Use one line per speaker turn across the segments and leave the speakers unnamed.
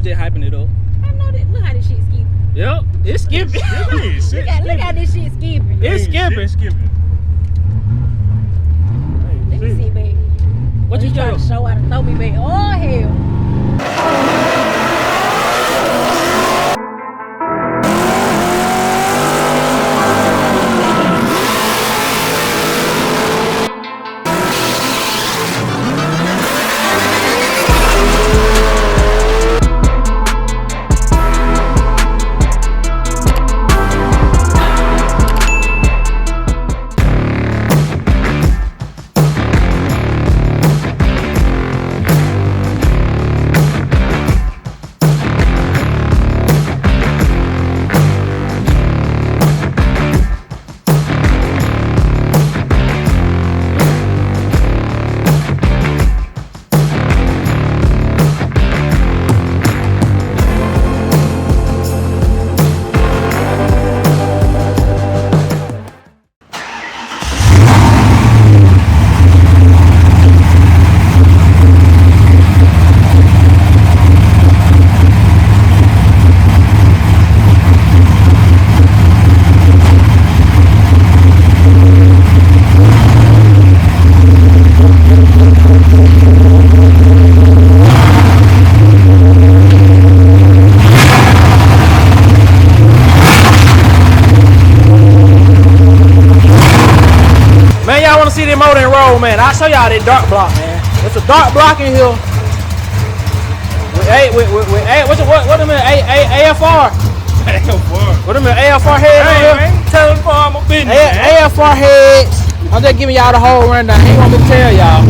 just hyping it up.
I know that. Look how this shit skipping.
Yep, it's skipping.
Look how this shit skipping.
It's skipping.
Let me see, baby.
What you
trying to show how to throw me back? Oh, hell.
See them motor and roll, man. I'll show y'all that dark block, man. It's a dark block in here. What them AFR? What them AFR heads?
Hey, man, tell them for I'm a business.
AFR heads. I'm just giving y'all the whole rundown. He want me to tell y'all.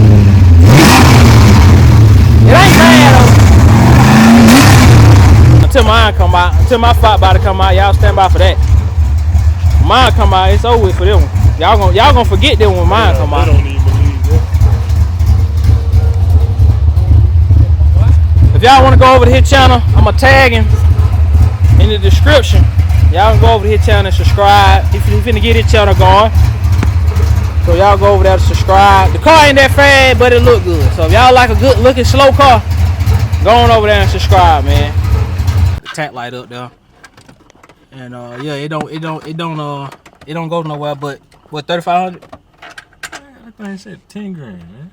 It ain't bad though. Until mine come out, until my fat body come out, y'all stand by for that. Mine come out, it's over with for them. Y'all gonna forget that when mine come out.
I don't even believe that.
If y'all wanna go over to his channel, I'ma tag him in the description. Y'all can go over to his channel and subscribe. If you finna get his channel going. So y'all go over there to subscribe. The car ain't that fast, but it look good. So if y'all like a good looking slow car, go on over there and subscribe, man. The tap light up there. And yeah, it don't go nowhere but what, 3,500?
That thing said 10 grand, man.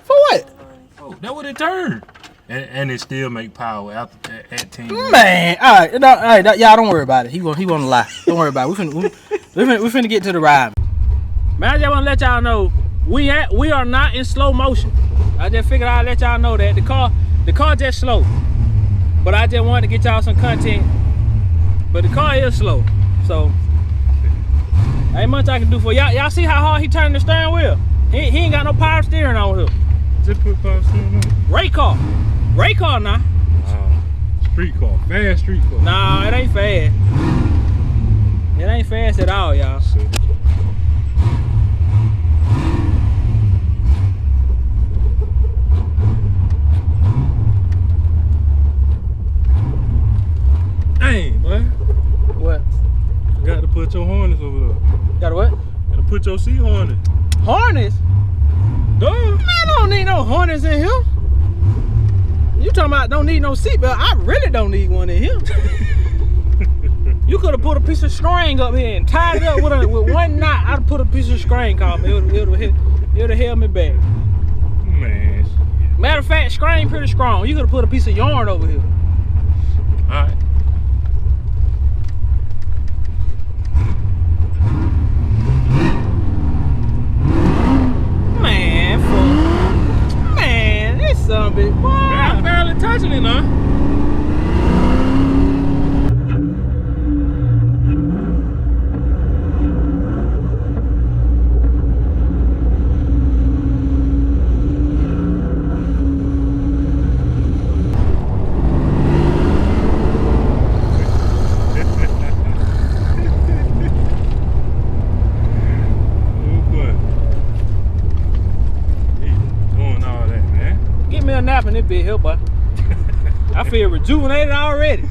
For what?
Oh, that would it turned. And it still make power after at 10 grand.
Man, all right, y'all don't worry about it. He wanna lie. Don't worry about it. We finna get to the ride. Man, I just wanna let y'all know we are not in slow motion. I just figured I'd let y'all know that the car just slow. But I just wanted to get y'all some content. But the car is slow, so ain't much I can do for y'all. Y'all see how hard he turning the steering wheel? He ain't got no power steering on here.
Just put power steering on.
Ray car now.
Street car, fast street car.
Nah, it ain't fast. It ain't fast at all, y'all.
Dang, boy.
What?
Got to put your harness over there.
Got what?
Got to put your seat harness.
Harness?
Duh.
Man, I don't need no harness in here. You talking about don't need no seatbelt? I really don't need one in here. You could have put a piece of string up here and tied it up with one knot. I'd put a piece of string on me. It would have held me back.
Man.
Matter of fact, string pretty strong. You could have put a piece of yarn over here.
All right.
Man, this son of a bitch.
I'm barely touching it, huh?
Nap in this bit here, boy. I feel rejuvenated already.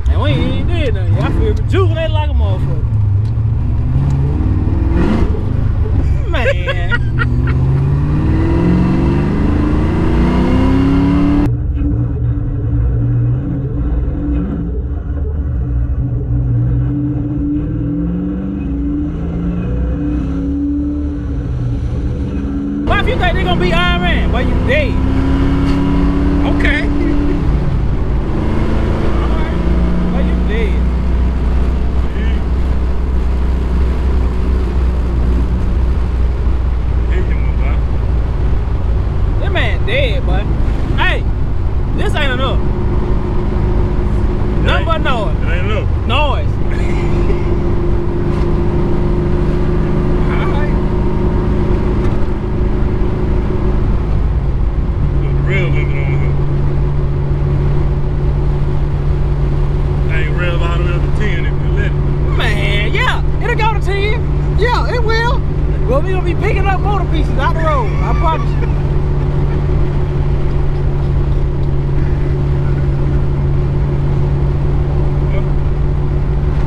And we ain't did nothing yet. I feel rejuvenated like a motherfucker. Man. wanna be Iron Man? Boy, you dead.
Okay. Alright.
Boy, you dead. That man dead, boy. Hey, this ain't enough. Nothing but noise.
It ain't enough.
Noise.
Alright. Put the real limit on here. I ain't rev all the way up to 10 if you let it.
Man, yeah, it'll go to 10. Yeah, it will. Well, we gonna be picking up motor pieces out the road. I promise you.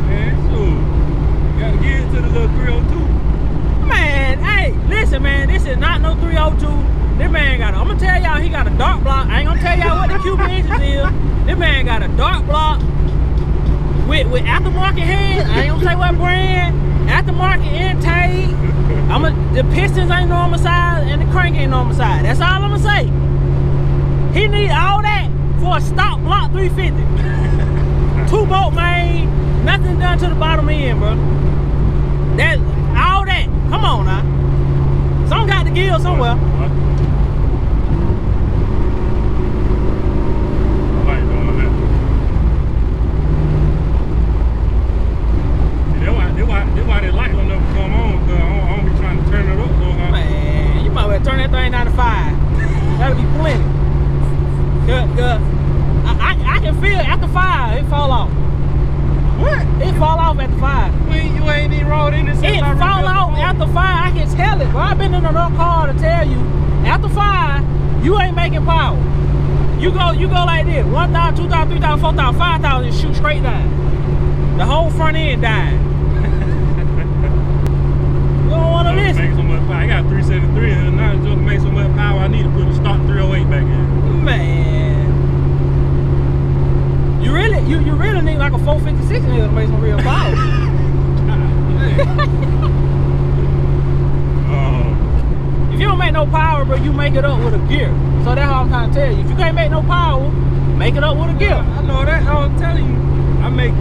Man, so you gotta get into the little 302.
Man, hey, listen, man, this is not no 302. This man got I'm gonna tell y'all he got a dark block. I ain't gonna tell y'all what the Cuban inches is. This man got a dark block with aftermarket heads. I ain't gonna say what brand. Aftermarket intake. The pistons ain't normal size and the crank ain't normal size. That's all I'm gonna say. He need all that for a stock block 350. 2-bolt main, nothing done to the bottom end, bro. That all that. Come on now. Some got to give somewhere.
What? I like doing that. That's why they light don't never come on, because I don't be trying to turn it up so high.
Man, you might well turn that thing down to 5. That'll be plenty. I can feel it after 5, it fall off.
What?
It fall off after 5.
You ain't even rolled in this.
It fall off after 5. I can tell it, bro. I've been in another car to tell you. After 5, you ain't making power. You go like this: 1,000, 2,000, 3,000, 4,000, 5,000, and shoot straight down. The whole front end died. You don't want to listen.
Make so much power. I got 373 and now just to make so much power, I need to put a stock 308 back in.
Man, you really need like a 456 in here to make some real power. If you don't make no power, bro, you make it up with a gear. So that's how I'm trying to tell you. If you can't make no power, make it up with a gear.
I know that. I was telling you. I make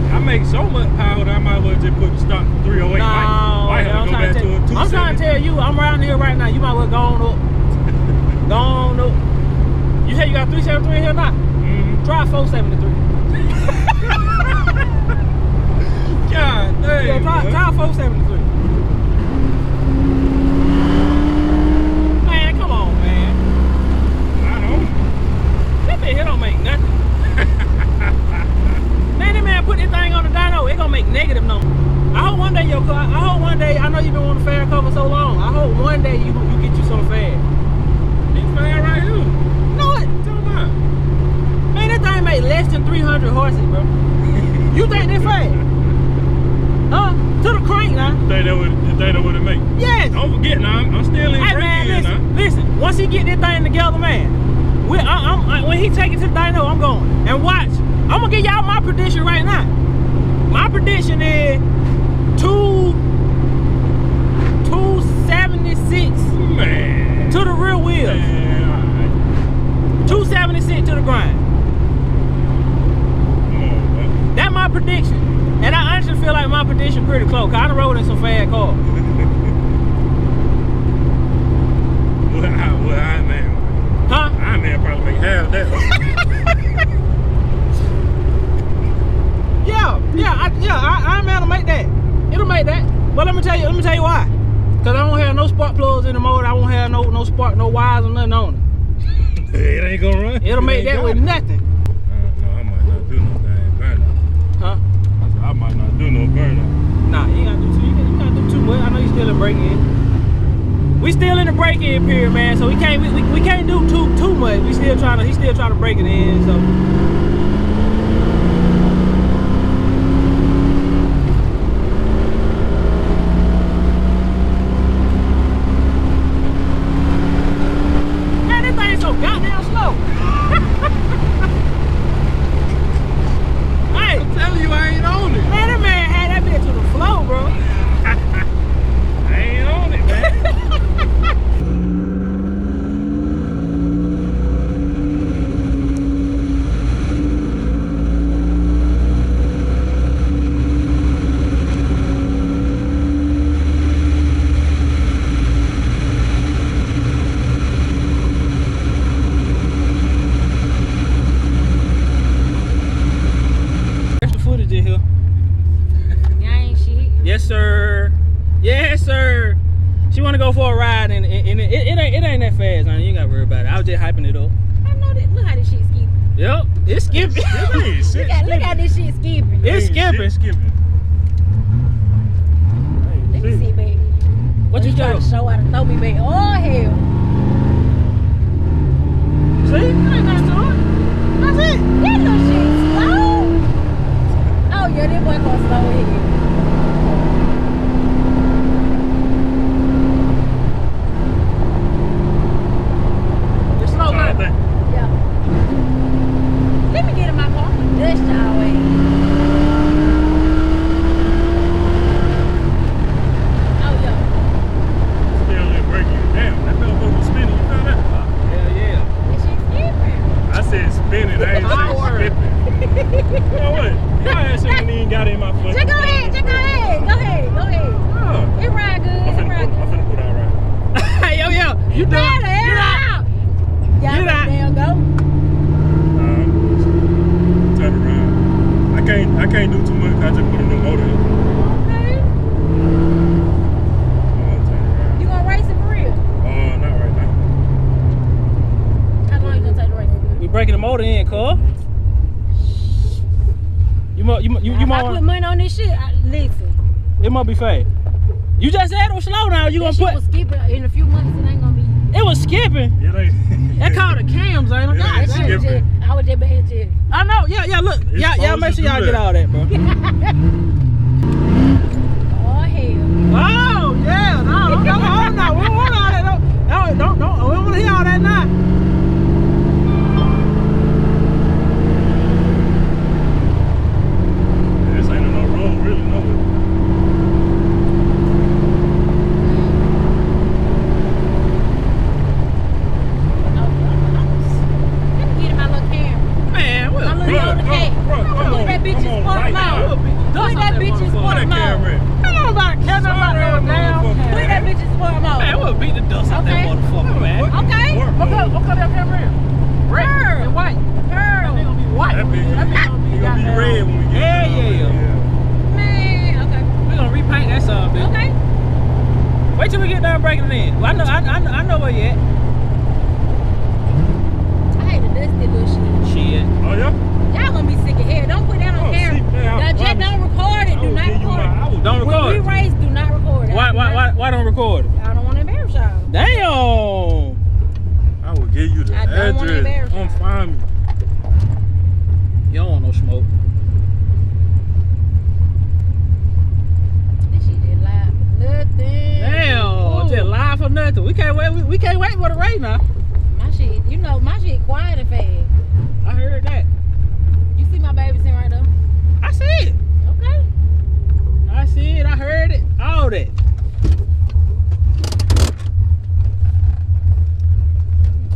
so much power that I might as well just put the stock 308.
No,
might have to go back to a 270.
I'm trying to tell you, I'm around here right now. You might as well go on up. Go on up. You said you got 373 in here now?
Mm-hmm.
Try 473.
God dang.
Yeah, try 473. Man, come on, man.
I don't.
That thing here don't make nothing. Man, that man put this thing on the dyno, it gonna make negative numbers. I hope one day your car, I know you've been wanting a fair car for so long. I hope one day you get you some fair.
This fan right here.
Know it?
Tell me about.
Man, that thing make less than 300 horses, bro. You think they fast? Huh? To the crank now.
Think that what it make?
Yes.
Don't forget now, I'm still in
Hey
break
man,
now.
listen. Once he get this thing together, man, when he take it to the dyno, I'm going. And watch, I'm gonna give y'all my prediction right now. My prediction is 276
Man.
to the rear wheels.
Man, all right.
276 to the grind.
Come on, bro.
That's my prediction. And I honestly feel like my prediction pretty close. Cause I done rode in some fast cars.
What Iron Man?
Huh?
Iron Man probably make half that.
Iron Man will make that. It'll make that. But let me tell you why. Cause I don't have no spark plugs in the motor. I won't have no spark, no wires or nothing on it.
It ain't gonna run.
It'll make that with nothing.
No, I might not do no dang burnout.
Huh?
I said I might not do no burnout.
Nah, you ain't gotta do too. You gotta do too much. I know you still in break-in. We still in the break-in period, man. So we can't do too much. He's still trying to break it in. So. Goddamn slow. Hey,
I'm telling you, I ain't on it.
man, that man had that bitch to the flow, bro.
I ain't on it, man.
And it ain't that fast, man. You ain't gotta worry about it. I was just hyping it up.
I know that. Look how this shit skipping.
Yep, it's skipping.
Look how this shit skipping.
It's skipping.
Let me see, baby.
What you
trying to show how to throw me, baby? Oh hell.
See? That ain't nothing to it. That's it.
That little shit slow. Oh yeah, that boy gonna slow here.
It's slow, man.
Yeah. Let me get in my car. I'm gonna dust y'all way. Oh yeah.
Still didn't break you. Damn, that motherfucker was spinning. You found that?
Hell yeah.
That shit skipping.
I said spinning. I ain't said skipping. You know what? Y'all had something he ain't got in my foot.
Just go ahead. Go ahead.
Oh.
It ride good.
I'm finna put out right.
Hey, yo. You done.
Get out. Y'all
Get out.
damn go.
Turn around. I can't do too much. I just put a new motor in.
Okay.
Turn around.
You gonna race it for real?
Not right now.
How long you gonna take the race?
We breaking the motor in, cuz. You
If I put
might.
money on this shit, listen.
It might be fast. You just said it was slow now. You
That
gonna
shit
put.
was skipping in a few months. It ain't gonna be.
It was skipping.
It ain't.
That called the cams, ain't it?
Yeah,
God
it's
damn.
skipping.
I was just bad shit.
I know. Yeah. Look.
It's
Y'all make
supposed
sure
to
y'all
do
get
that.
all that, bro.
Oh hell.
Oh yeah. No. We don't want all that. Don't. We don't want to hear all that now.
This ain't no road, really, no.
Let me get in my little camera.
Man,
My little Yoda cake. Put that bitch in sport mode. Put that bitch in sport mode.
I don't know about care nothing about no damn.
Put that bitch in sport
Man,
mode.
we'll beat the dust out that
Okay.
motherfucker, man.
Okay.
What color that camera is? Red
Pearl.
and white.
Girl.
That gonna be white.
That bitch
That bitch
gonna be
goddamn-
red when we get
Yeah.
Man. Okay.
We gonna repaint that son, bitch.
Okay.
Wait till we get done breaking it in. Well, I know where you at.
I hate the dusty little shit.
Shit.
Oh, yeah?
Y'all gonna be sick of hair. Don't put that on
Oh,
camera.
see, man, I
Now, just
promise
don't record it.
I
Do
will
not
give you
record
my.
it.
I will
Don't
give
When
record
we
it.
race, do not record it.
Why don't record it?
I don't want to embarrass y'all.
Damn.
I will give you the
I don't wanna
address.
embarrass
Come
you.
find me.
You don't want no smoke.
This shit just live for nothing.
Damn.
Ooh.
Just live for nothing. We can't wait. We can't wait for the rain now.
My shit, my shit quiet and fast.
I heard that.
You see my baby sitting right there?
I see it.
Okay.
I see it. I heard it. All that.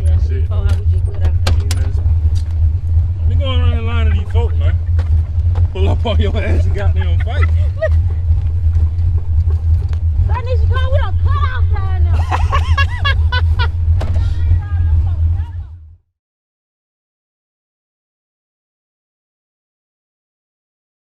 Yeah,
Shit.
before I was just good out.
Let me go around the line of these folks, man. Pull up on your ass and goddamn fight.